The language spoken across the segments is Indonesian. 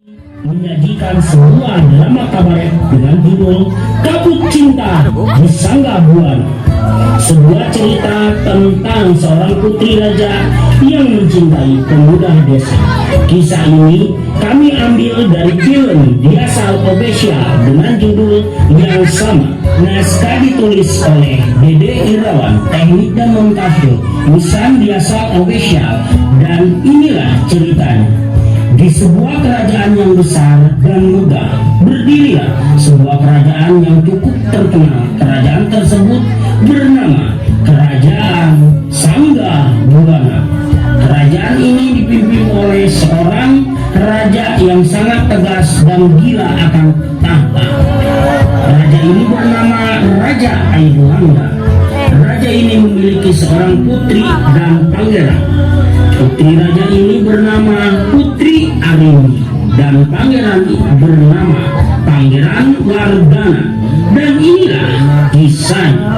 menyajikan sebuah drama kabaret dengan judul Kabut Cinta di Sangga Buana. Sebuah cerita tentang seorang putri raja yang mencintai pemuda desa. Kisah ini kami ambil dari film Diasal Obesia dengan judul yang sama. Naskah ditulis oleh Dede Irawan, teknik dan montase Nisan Diasal Obesia, dan inilah ceritanya. Di sebuah kerajaan yang besar dan megah, berdirilah sebuah kerajaan yang cukup terkenal. Kerajaan tersebut bernama Kerajaan Sangga Buana. Kerajaan ini dipimpin oleh seorang raja yang sangat tegas dan gila akan tahta. Raja ini bernama Raja Airlangga. Raja ini memiliki seorang putri dan pangeran. Putri raja ini bernama Putri Arimbi dan pangeran bernama Pangeran Wardana. Dan inilah kisahnya.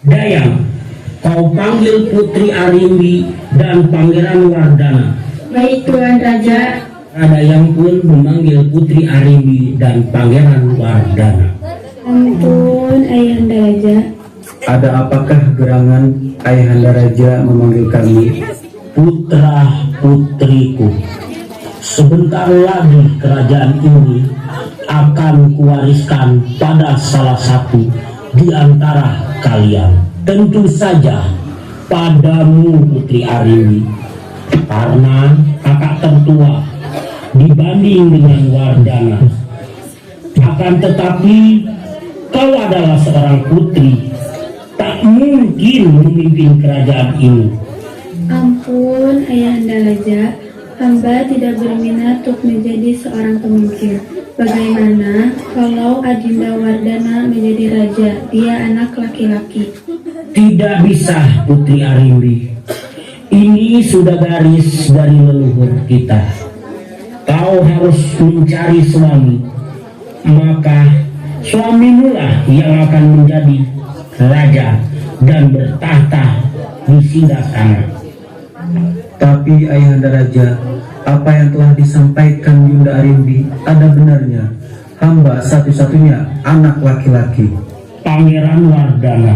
Dayang, kau panggil Putri Arimbi dan Pangeran Wardana. Baik, Tuan Raja. Dayang pun memanggil Putri Arimbi dan Pangeran Wardana. Ampun, Ayahanda Raja. Ada apakah gerangan Ayahanda Raja memanggil kami? Putra putriku, sebentar lagi kerajaan ini akan kuwariskan pada salah satu di antara kalian. Tentu saja padamu, Putri Arimbi, karena kakak tertua dibanding dengan Wardana. Akan tetapi kau adalah seorang putri, tak mungkin memimpin kerajaan ini. Ampun, Ayahanda Raja. Hamba tidak berminat untuk menjadi seorang pemimpin. Bagaimana kalau Adinda Wardana menjadi raja? Dia anak laki-laki. Tidak bisa, Putri Arimbi. Ini sudah garis dari leluhur kita. Kau harus mencari suami, maka suamimulah yang akan menjadi raja dan bertahta di singgasana. Tapi Ayahanda Raja, apa yang telah disampaikan Yunda Arimbi ada benarnya. Hamba satu-satunya anak laki-laki. Pangeran Wardana,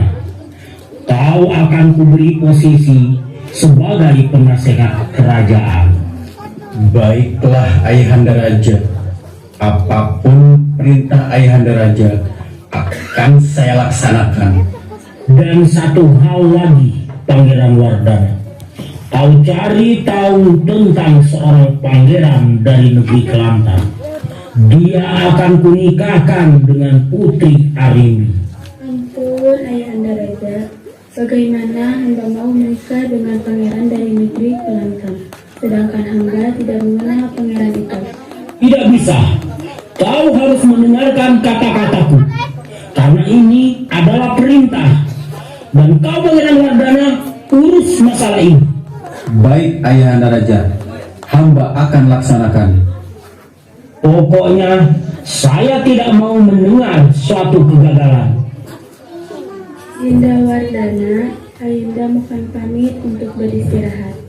kau akan kuberi posisi sebagai penasehat kerajaan. Baiklah Ayahanda Raja, apapun perintah Ayahanda Raja akan saya laksanakan. Dan satu hal lagi, Pangeran Wardana, kau cari tahu tentang seorang pangeran dari negeri Kelantan. Dia akan kunikahkan dengan Putri Arimbi. Ampun, Ayahanda Raja. Bagaimana hamba mau menikah dengan pangeran dari negeri Kelantan, sedangkan hamba tidak mengenal pangeran itu? Tidak bisa. Kau harus mendengarkan kata-kataku, karena ini adalah perintah. Dan kau Pangeran Wardana urus masalah ini. Baik Ayahanda Raja, hamba akan laksanakan. Pokoknya saya tidak mau mendengar suatu kegagalan. Dinda Wardana, Ayunda mohon pamit untuk beristirahat.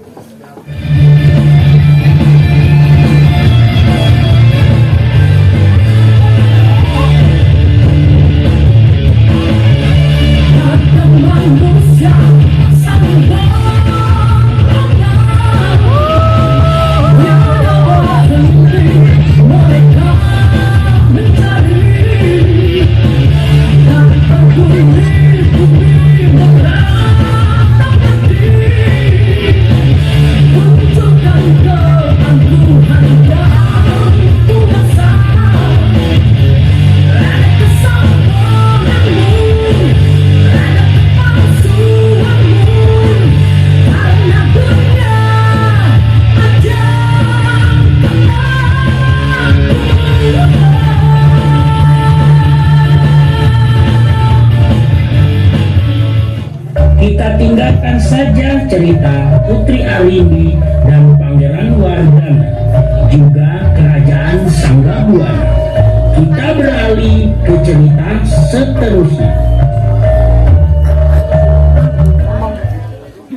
Kita tinggalkan saja cerita Putri Arimbi dan Pangeran Wardana, juga kerajaan Sanggabuana. Kita beralih ke cerita seterusnya.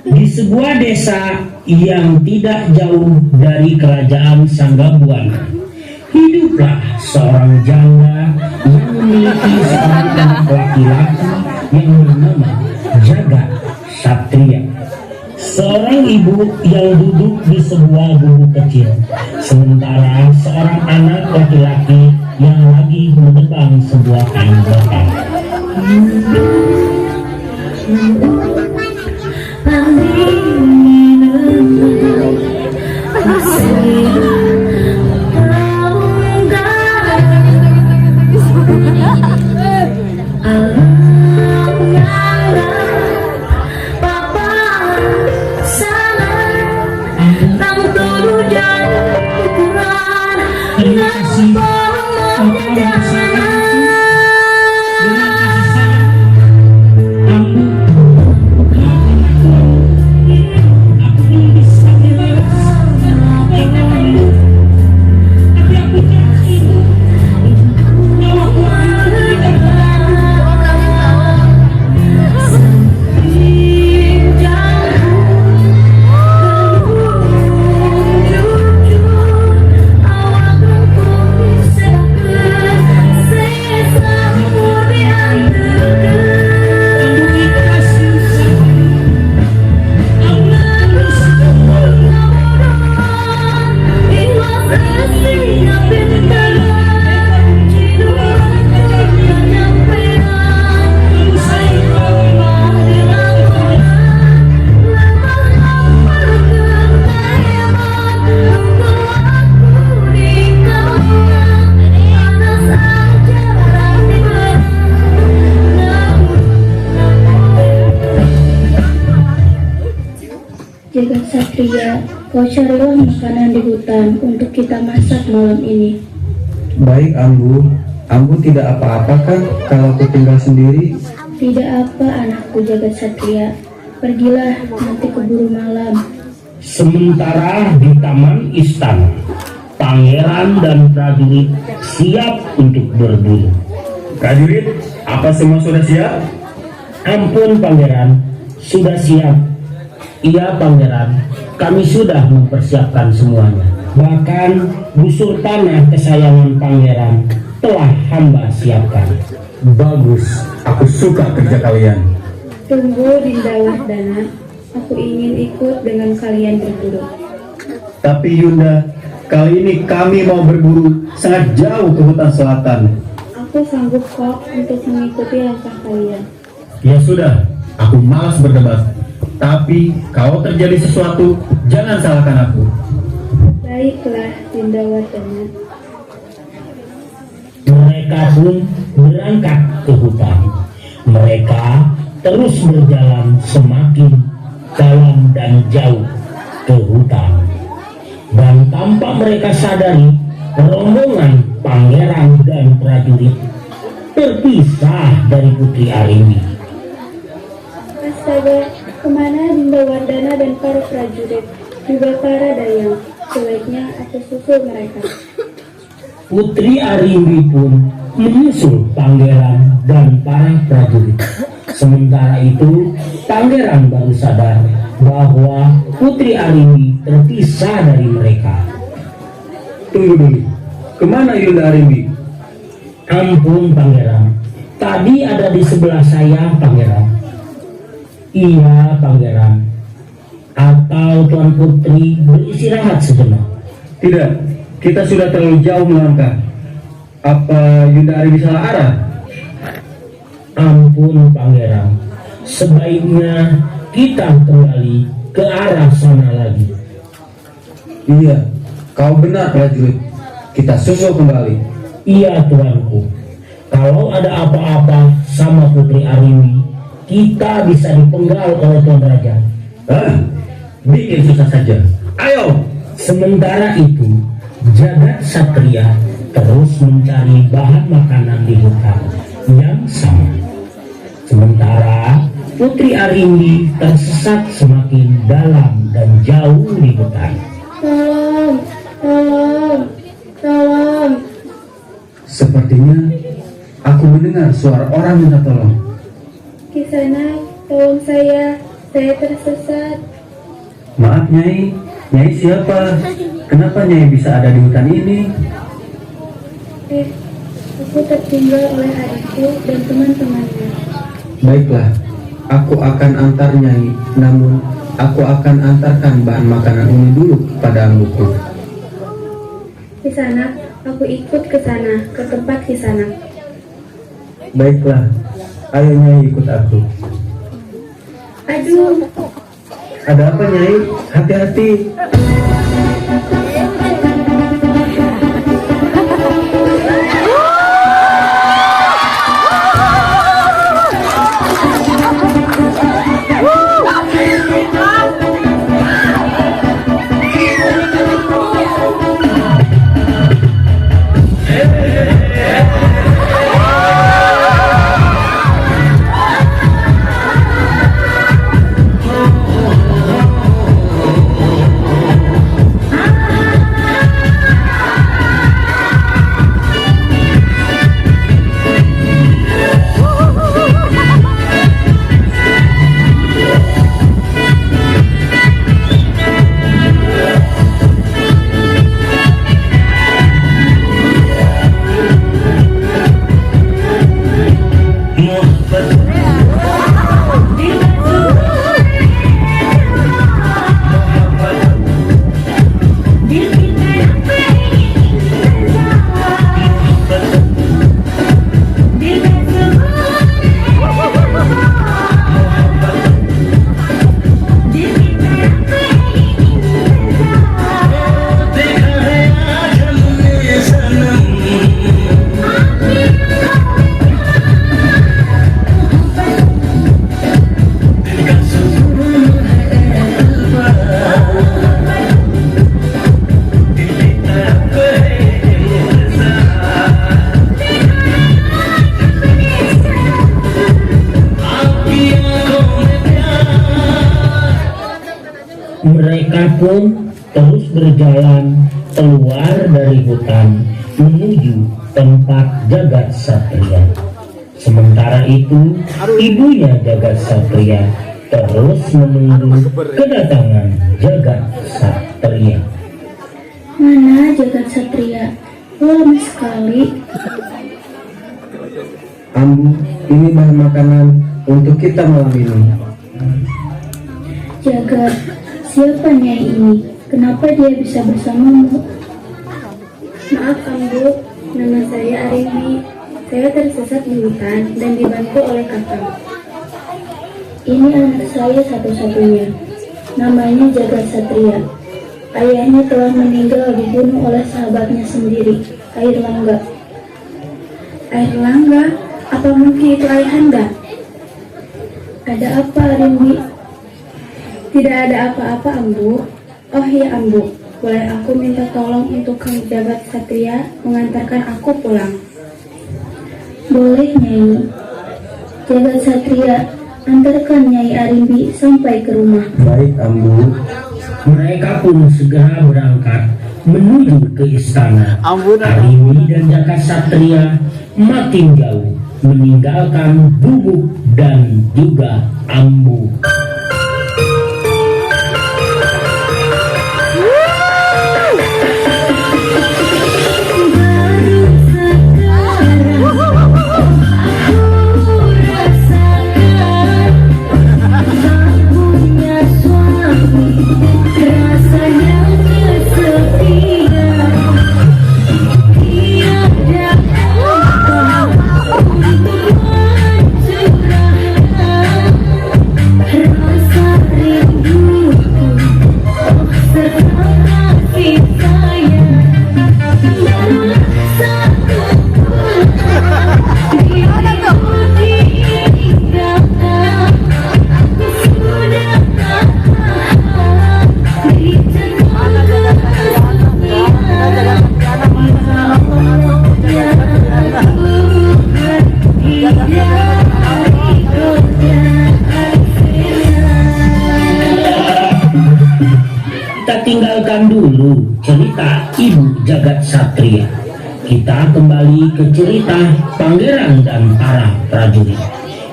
Di sebuah desa yang tidak jauh dari kerajaan Sanggabuana, hiduplah seorang janda yang memiliki seorang anak laki-laki yang bernama Jagat Satria. Seorang ibu yang duduk di sebuah gubuk kecil, sementara seorang anak laki-laki yang lagi menebang sebuah kayu bakar. Terima kasih Bapak bersama dengan kasih sayang aku belum bisa bebas kebaikan, tapi aku janji bahwa aku akan memberikan Jagat Satria, kau carilah makanan di hutan untuk kita masak malam ini. Baik Ambu, Ambu tidak apa-apa kan kalau aku tinggal sendiri? Tidak apa anakku Jagat Satria, pergilah nanti keburu malam. Sementara di taman istana, pangeran dan prajurit siap untuk berburu. Prajurit, apa semua sudah siap? Ampun pangeran, sudah siap. Iya pangeran, kami sudah mempersiapkan semuanya. Bahkan busur tanah kesayangan pangeran telah hamba siapkan. Bagus, aku suka kerja kalian. Tunggu Dinda Wardana, aku ingin ikut dengan kalian berburu. Tapi Yunda, kali ini kami mau berburu sangat jauh ke hutan selatan. Aku sanggup kok untuk mengikuti langkah kalian. Ya sudah, aku malas berdebat. Tapi kalau terjadi sesuatu, jangan salahkan aku. Baiklah Dinda Wardana. Mereka pun berangkat ke hutan. Mereka terus berjalan semakin dalam dan jauh ke hutan. Dan tanpa mereka sadari, rombongan Pangeran prajurit terpisah dari Putri Arimbi. Astaga, kemana Dinda Wardana dan para prajurit, juga para dayang? Sebaiknya aku susul mereka. Putri Arimbi pun menyusul pangeran dan para prajurit. Sementara itu, pangeran baru sadar bahwa Putri Arimbi terpisah dari mereka. Tunggu dulu, kemana Yunda Arimbi? Ampun pangeran, tadi ada di sebelah saya pangeran. Iya pangeran, atau Tuan Putri beristirahat sejenak? Tidak, kita sudah terlalu jauh melangkah. Apa Yunda Arimbi salah arah? Ampun pangeran, sebaiknya kita kembali ke arah sana lagi. Iya, kau benar prajurit. Kita susul kembali. Iya tuanku, kalau ada apa-apa sama Putri Arimbi, kita bisa dipenggal oleh Tuan Raja. Bikin susah saja. Ayo. Sementara itu, jagat satria terus mencari bahan makanan di hutan yang sama. Sementara Putri Arimbi tersesat semakin dalam dan jauh di hutan. Tolong, tolong, tolong. Sepertinya aku mendengar suara orang minta tolong. Kisana, tolong saya tersesat. Maaf Nyai, Nyai siapa? Kenapa Nyai bisa ada di hutan ini? Aku tertinggal oleh adikku dan teman-temannya. Baiklah, aku akan antar Nyai. Namun, aku akan antarkan bahan makanan ini dulu kepada ambuku. Kisana, aku ikut ke sana, ke tempat Kisana. Baiklah, ayo Nyai ikut aku. Aduh, Ada apa Nyai? Hati-hati. Mereka pun terus berjalan keluar dari hutan menuju tempat jagat satria. Sementara itu, ibunya jagat satria terus menunggu kedatangan jagat satria. mana jagat satria? Lama sekali. Ambu, ini bahan makanan untuk kita malam ini. Jagat, siapa Nyai ini? Kenapa dia bisa bersamamu? Maaf Ambu, nama saya Arimbi. Saya tersesat di hutan dan dibantu oleh kakak. Ini anak saya satu-satunya. Namanya Jagat Satria. Ayahnya telah meninggal dibunuh oleh sahabatnya sendiri, Air Langga. Air Langga? Apa mungkin itu Ayahanda? Ada apa, Arimbi? Tidak ada apa-apa, Ambu. Oh ya, Ambu. Boleh aku minta tolong untuk Kang Jagat Satria mengantarkan aku pulang? Boleh, Nyai. Jagat Satria, antarkan Nyai Arimbi sampai ke rumah. Baik, Ambu. Mereka pun segera berangkat menuju ke istana. Arimbi dan Jagat Satria makin jauh meninggalkan Bubuk dan juga Ambu. Kita tinggalkan dulu cerita Ibu Jagat Satria. Kita kembali ke cerita pangeran dan para prajurit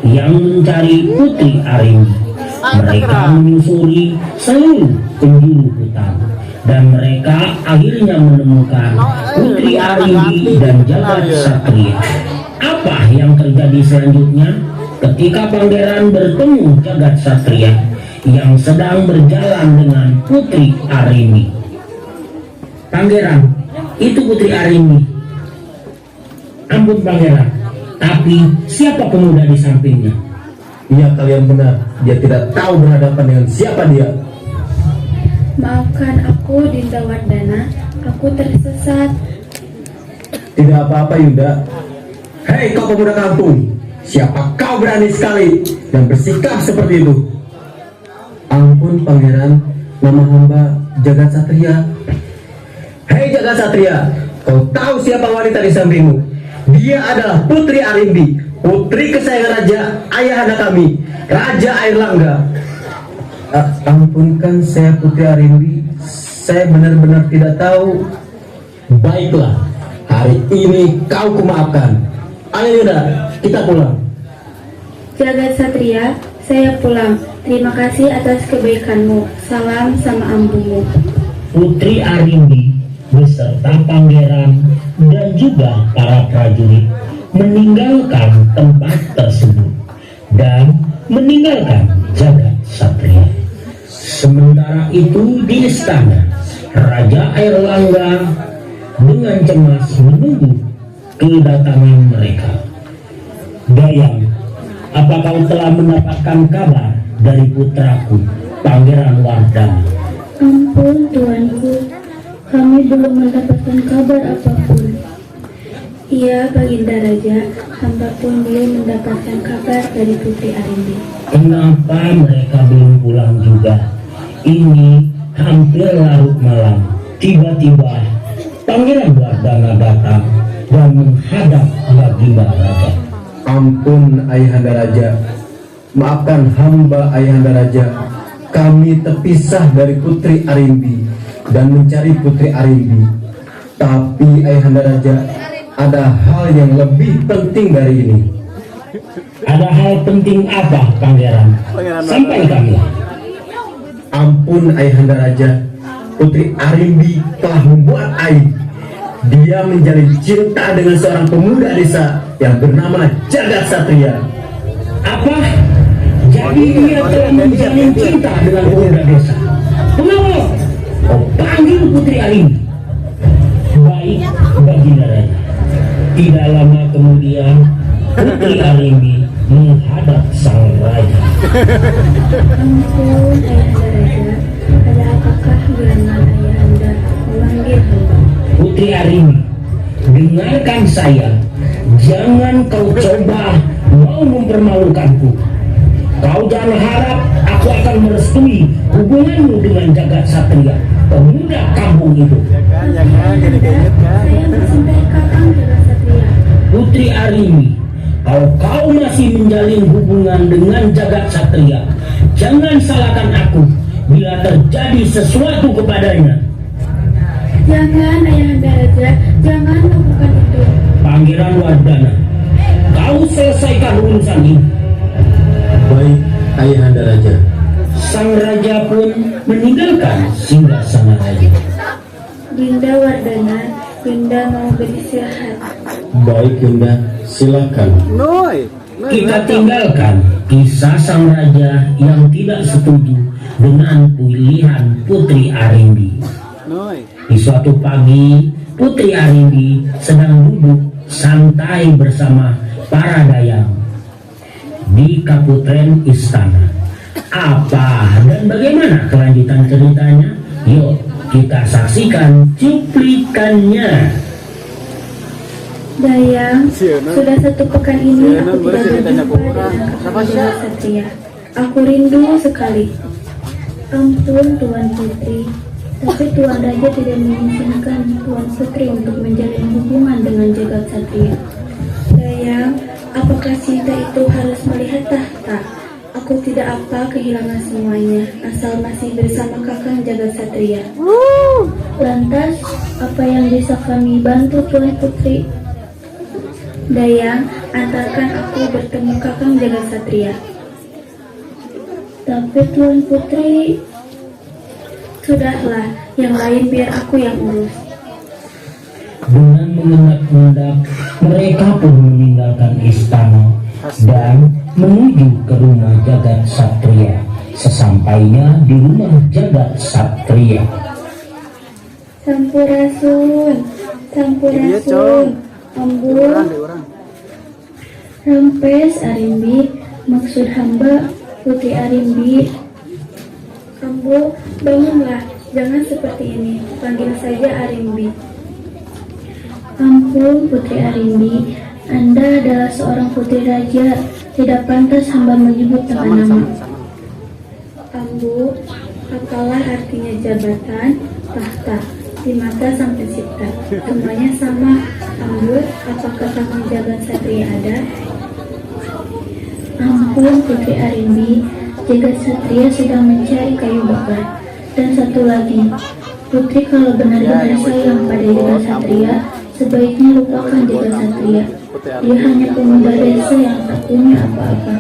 yang mencari Putri Arimbi. Mereka menyusuri seluruh penjuru hutan dan mereka akhirnya menemukan Putri Arimbi dan Jagat Satria. Apa yang terjadi selanjutnya ketika pangeran bertemu Jagat Satria yang sedang berjalan dengan Putri Arimbi? Pangeran, itu Putri Arimbi. Ampun pangeran, tapi siapa pemuda di sampingnya? Iya, kalian benar. Dia tidak tahu berhadapan dengan siapa dia. Maafkan aku, Dinda Wardana. Aku tersesat. Tidak apa-apa, Yuda. Hei, kau pemuda kampung. Siapa kau berani sekali dan bersikap seperti itu? Ampun pangeran, nama hamba Jagat Satria. Hei Jagat Satria, kau tahu siapa wanita di sampingmu? Dia adalah Putri Arimbi, putri kesayangan raja ayahanda kami, Raja Airlangga. Ampunkan saya Putri Arimbi, saya benar-benar tidak tahu. Baiklah, hari ini kau kumaafkan. Ayo Yuda, kita pulang. Jagat Satria, saya pulang. Terima kasih atas kebaikanmu. Salam sama ambumu. Putri Arimbi beserta pangeran dan juga para prajurit meninggalkan tempat tersebut dan meninggalkan Jagat Satria. Sementara itu di istana, Raja Airlangga dengan cemas menunggu kedatangan mereka. Dayang, apa kau telah mendapatkan kabar dari putraku, Pangeran Wardana? Ampun tuanku, kami belum mendapatkan kabar apapun. Iya, Baginda Raja, hamba pun belum mendapatkan kabar dari Putri Arimbi. Kenapa mereka belum pulang juga? Ini hampir larut malam. Tiba-tiba Pangeran Wardana datang dan menghadap Baginda Raja. Ampun Ayahanda Raja, maafkan hamba Ayahanda Raja. Kami terpisah dari Putri Arimbi dan mencari Putri Arimbi. Tapi Ayahanda Raja, ada hal yang lebih penting dari ini. Ada hal penting apa, Pangeran? Sampaikanlah. Ampun Ayahanda Raja, Putri Arimbi telah membuat aib. Dia menjalin cinta dengan seorang pemuda desa yang bernama Jagat Satria. Apa? Jadi dia telah menjalin cinta dengan pemuda desa. Pengawal, kau panggil Putri Arimbi. Baik, Baginda Raja. Tidak lama kemudian Putri Arimbi menghadap sang raja. Ampun Ayahanda Raja, ada apakah gerangan Ayahanda memanggil hamba? Putri Arimbi, dengarkan saya. Jangan kau coba mau mempermalukanku. Kau jangan harap aku akan merestui hubunganmu dengan Jagat Satria, pemuda kampung itu. Jangan, saya mencintai kakang Jagat Satria. Putri Arimbi, Kalau kau masih menjalin hubungan dengan jagat satria, jangan salahkan aku bila terjadi sesuatu kepadanya. Jangan Ayahanda Raja, jangan lakukan itu. Pangeran Wardana, kau selesaikan urusan ini. Baik, Ayahanda Raja. Sang raja pun meninggalkan singgasana raja. Dinda Wardana, Dinda mau beristirahat. Baik Yunda, silakan. Kita tinggalkan kisah sang raja yang tidak setuju dengan pilihan Putri Arimbi. Di suatu pagi, Putri Arimbi sedang duduk santai bersama para dayang di kaputren istana. Apa dan bagaimana kelanjutan ceritanya? Yuk kita saksikan cuplikannya. Dayang, sudah 1 pekan ini aku tidak berjumpa dengan kakak Jagat Satria. Aku rindu sekali. Ampun Tuan Putri, tapi Tuan Raja tidak mengizinkan Tuan Putri untuk menjalin hubungan dengan Jagat Satria. Dayang, apakah cinta itu harus melihat tahta? Aku tidak apa kehilangan semuanya, asal masih bersama kakang Jagat Satria. Lantas, apa yang bisa kami bantu Tuan Putri? Dayang, antarkan aku bertemu kakang Jagat Satria. Tapi Tuan Putri, sudahlah, yang lain biar aku yang urus. Dengan mengendap-endap, mereka pun meninggalkan istana dan menuju ke rumah Jagat Satria. Sesampainya di rumah Jagat Satria, Sampurasun, Sampurasun, Ambu, Rampes Arimbi, maksud hamba Putri Arimbi. Ambu, bangunlah, jangan seperti ini, panggil saja Arimbi. Ampun Putri Arimbi, Anda adalah seorang putri raja, tidak pantas hamba menyebut nama. Ambu, apalah artinya jabatan, tahta, di mata sang pencipta, semuanya sama. Ambu, apakah kakang Jagat Satria ada? Ampun Putri Arimbi, Jagat Satria sedang mencari kayu bakar. Dan satu lagi, Putri kalau benar-benar sayang pada Jagat Satria, sebaiknya lupakan Jagat Satria. Dia hanya pemuda desa yang tak punya apa-apa.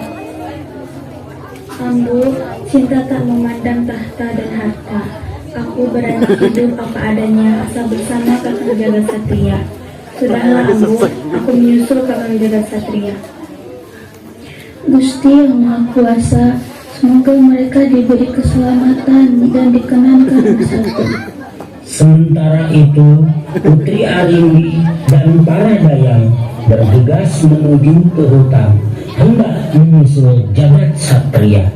Ambu, cinta tak memandang tahta dan harta. Aku berani hidup apa adanya asal bersama kakang Jagat Satria. Sudahlah Ambu, aku menyusul kakang Jagat Satria. Gusti yang Maha Kuasa, semoga mereka diberi keselamatan dan dikenankan bersatu. sementara itu Putri Arimbi dan para dayang bergegas menuju ke hutan hendak menyusul Jagat Satria.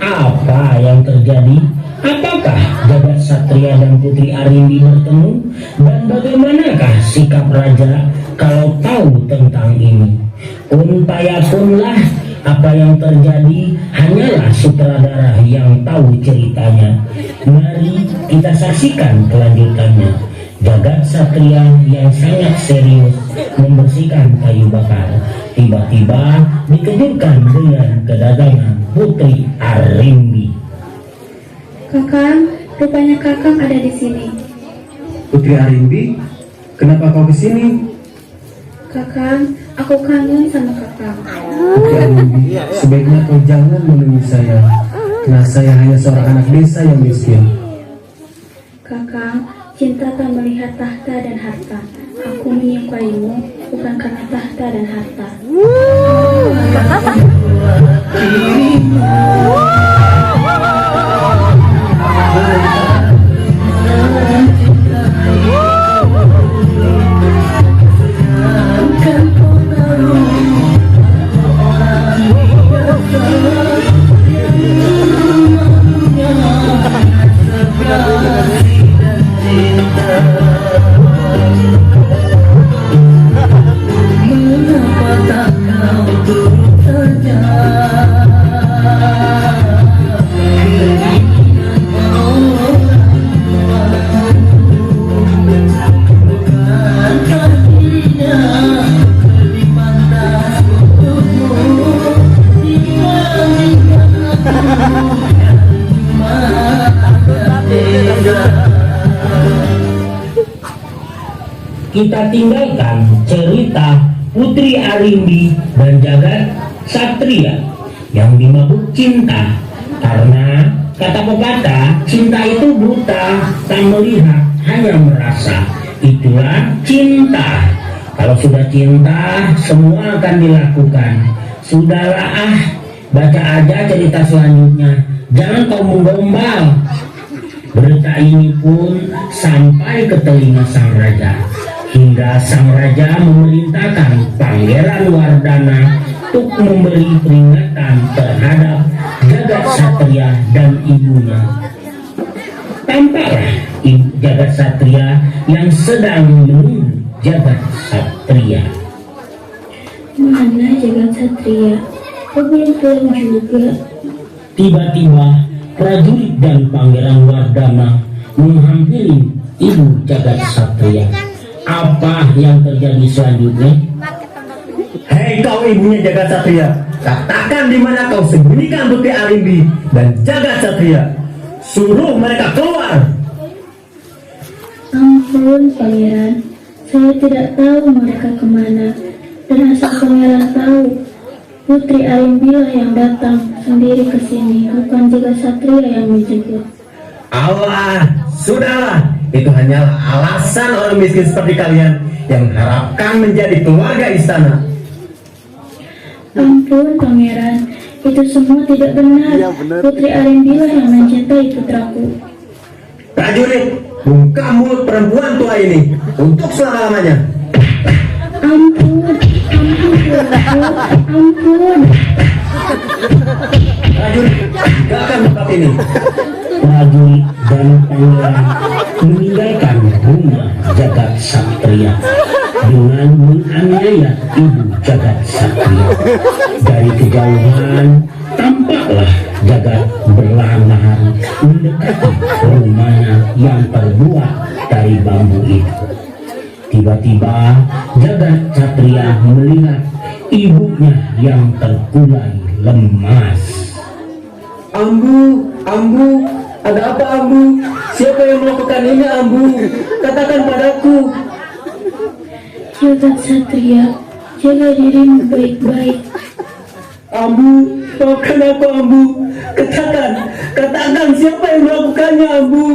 Apa yang terjadi? Apakah Jagat Satria dan Putri Arimbi bertemu? Dan bagaimanakah sikap raja kalau tahu tentang ini? Unpayapunlah, apa yang terjadi hanyalah sutradara yang tahu ceritanya. Mari kita saksikan kelanjutannya. Jagat Satria yang sangat serius membersihkan kayu bakar tiba-tiba dikejutkan dengan kedatangan Putri Arimbi. Kakang, rupanya kakang ada di sini. Putri Arimbi, kenapa kau kesini? Kakang, aku kangen sama kakang. Putri Arimbi, sebaiknya kau jangan menemui saya, karena saya hanya seorang anak desa yang miskin. Kakang, cinta tak melihat tahta dan harta. Aku menyukaimu bukan karena tahta dan harta. kita tinggalkan cerita Putri Arimbi dan Jagat Satria yang dimabuk cinta, karena kata pepatah cinta itu buta, tak melihat hanya merasa. Itulah cinta. Kalau sudah cinta semua akan dilakukan. Sudahlah baca aja cerita selanjutnya, jangan kau menggombal. Berita ini pun sampai ke telinga sang raja, hingga sang raja memerintahkan Pangeran Wardana untuk memberi peringatan terhadap Jagat Satria dan ibunya. Tampaklah Jagat Satria yang sedang menunggu Jagat Satria. Mana Jagat Satria? Kok belum pulang juga? Tiba-tiba prajurit dan Pangeran Wardana menghampiri ibu Jagat Satria. Apa yang terjadi selanjutnya? Hei kau ibunya Jagat Satria, katakan di mana kau sembunyikan Putri Arimbi dan Jagat Satria. Suruh mereka keluar. Ampun pangeran, saya tidak tahu mereka kemana. Dan asal pangeran tahu, Putri Arimbi lah yang datang sendiri ke sini, bukan Jagat Satria yang menjemput. Allah, sudahlah. Itu hanyalah alasan orang miskin seperti kalian yang mengharapkan menjadi keluarga istana. Ampun pangeran, itu semua tidak benar. Putri Arimbi lah yang mencintai putraku. Prajurit, buka mulut perempuan tua ini untuk selama-lamanya. Ampun, ampun. Prajurit, tinggalkan tempat ini. Prajurit dan pangeran meninggalkan rumah Jagat Satria dengan menganiaya ibu Jagat Satria. Dari kejauhan tampaklah Jagat berlahan-lahan mendekati rumahnya yang terbuat dari bambu itu. Tiba-tiba Jagat Satria melihat ibunya yang terkulai lemas. Ambu, Ambu, ada apa Ambu? Siapa yang melakukan ini Ambu? Katakan padaku. Jagat Satria, jaga dirimu baik-baik. Ambu, maafkan aku Ambu. Katakan siapa yang melakukannya Ambu?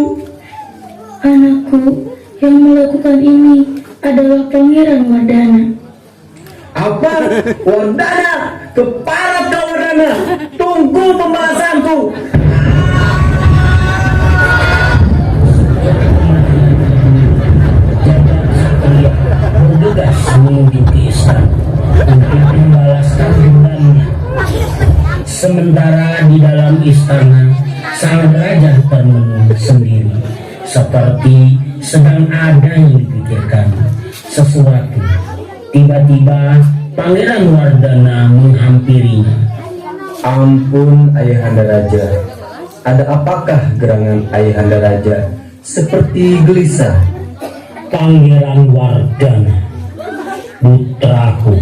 Anakku, yang melakukan ini adalah Pangeran Wardana. Apa? Wardana? Keparat kau Wardana. Tunggu pembahasanku. Bergegas menuju ke istana untuk membalaskan dendamnya. Sementara di dalam istana, sang raja termenung sendiri, seperti sedang ada yang dipikirkan sesuatu. Tiba-tiba Pangeran Wardana menghampirinya. Ampun Ayahanda Raja. Ada apakah gerangan Ayahanda Raja seperti gelisah? Pangeran Wardana, putraku,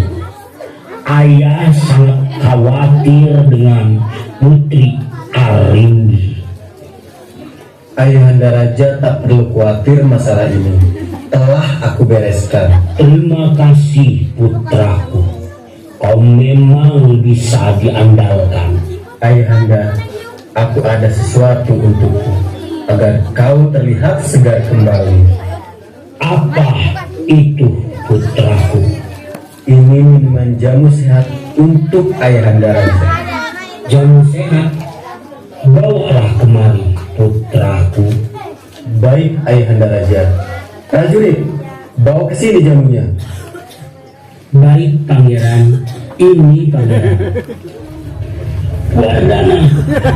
ayah sangat khawatir dengan Putri Arimbi. Ayahanda Raja tak perlu khawatir masalah ini. Telah aku bereskan. Terima kasih putraku, kau memang bisa diandalkan. Ayahanda, aku ada sesuatu untukku agar kau terlihat segar kembali. Apa itu putraku? Ini minuman jamu sehat untuk Ayahanda Raja. Jamu sehat, bawalah kemari putraku. Baik Ayahanda Raja. Prajurit, bawa ke sini jamunya. Baik pangeran, ini pangeran. Wardana,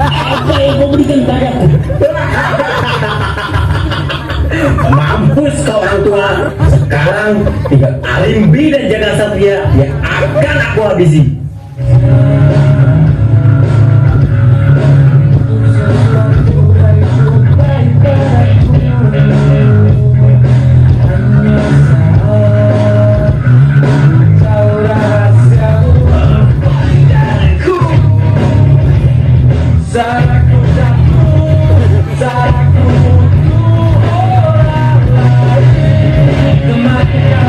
apa yang kau berikan padaku? Mampus kau orang tua. Sekarang tinggal Arimbi dan Jagat Satria yang akan aku habisi. Kematian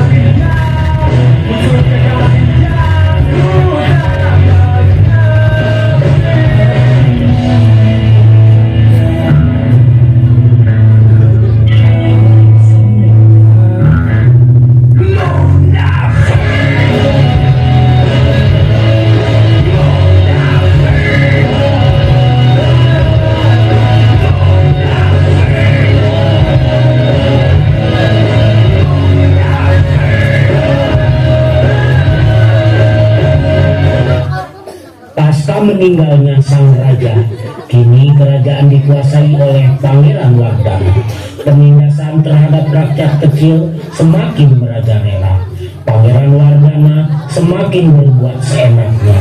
meninggalnya sang raja, kini kerajaan dikuasai oleh Pangeran Wardana. Penindasan terhadap rakyat kecil semakin merajalela. Pangeran Wardana semakin berbuat seenaknya.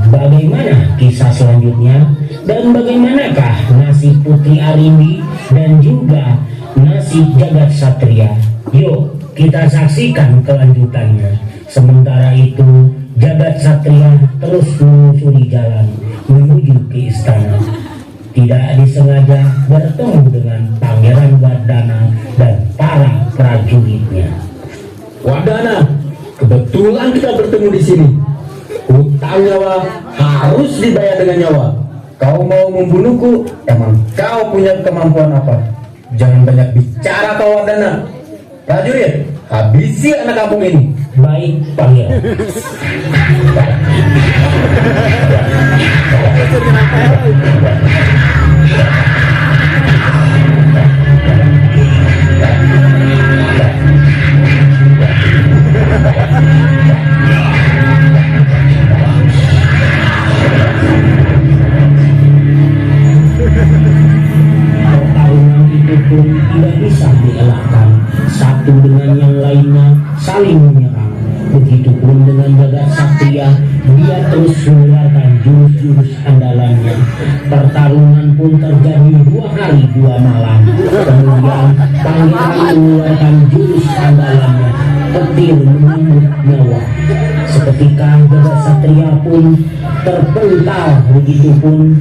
Bagaimana kisah selanjutnya dan bagaimanakah nasib Putri Arimbi dan juga nasib Jagat Satria? Yuk kita saksikan kelanjutannya. Sementara itu Jagat Satria terus menyusuri jalan menuju ke istana. Tidak disengaja bertemu dengan Pangeran Wardana dan para prajuritnya. Wardana, kebetulan kita bertemu di sini. Hutang nyawa harus dibayar dengan nyawa. Kau mau membunuhku? Emang kau punya kemampuan apa? Jangan banyak bicara kau Wardana. Prajurit, habisi anak kampung ini. Baik, Pangeran. Pertarungan itu pun tidak bisa dielakkan. Satu dengan yang lainnya saling menyerang. Begitupun dengan Jagat Satria, dia terus mengeluarkan jurus-jurus andalannya. Pertarungan pun terjadi 2 hari 2 malam. Kemudian Pangeran mengeluarkan jurus andalannya, petir menyambut nyawa. Seketika Jagat Satria pun terpental. Begitupun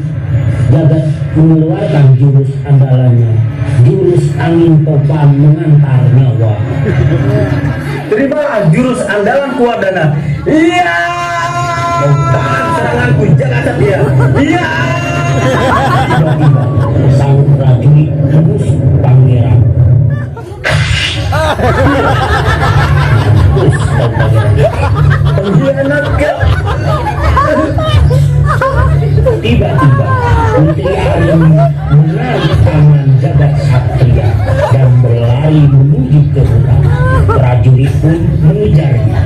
Jagat mengeluarkan jurus andalannya, jurus angin topan mengantar nyawa. Terimalah jurus andalanku Wardana. Iya. Kau tahan seranganku Jagat Satria. Iya. Tiba-tiba sang prajurit menusuk Pangeran. Pengkhianat kau. Tiba-tiba Putri Arimbi menarik tangan Jagat Satria dan berlari menuju ke hutan. Prajurit pun mengejarnya.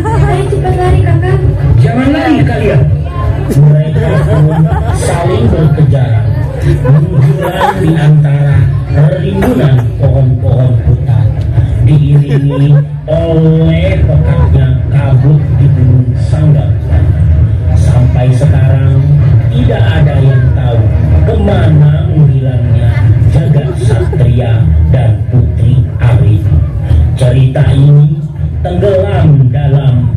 Ayo cepat lari kakak. Jangan lari kalian. Mereka pun saling berkejaran, menjulang di antara rimbunan pohon-pohon hutan, diiringi oleh pekatnya kabut di gunung Sanggar. Sampai sekarang tidak ada yang tahu kemana menghilangnya Jagat Satria dan Putri Arimbi. Cerita ini tenggelam dalam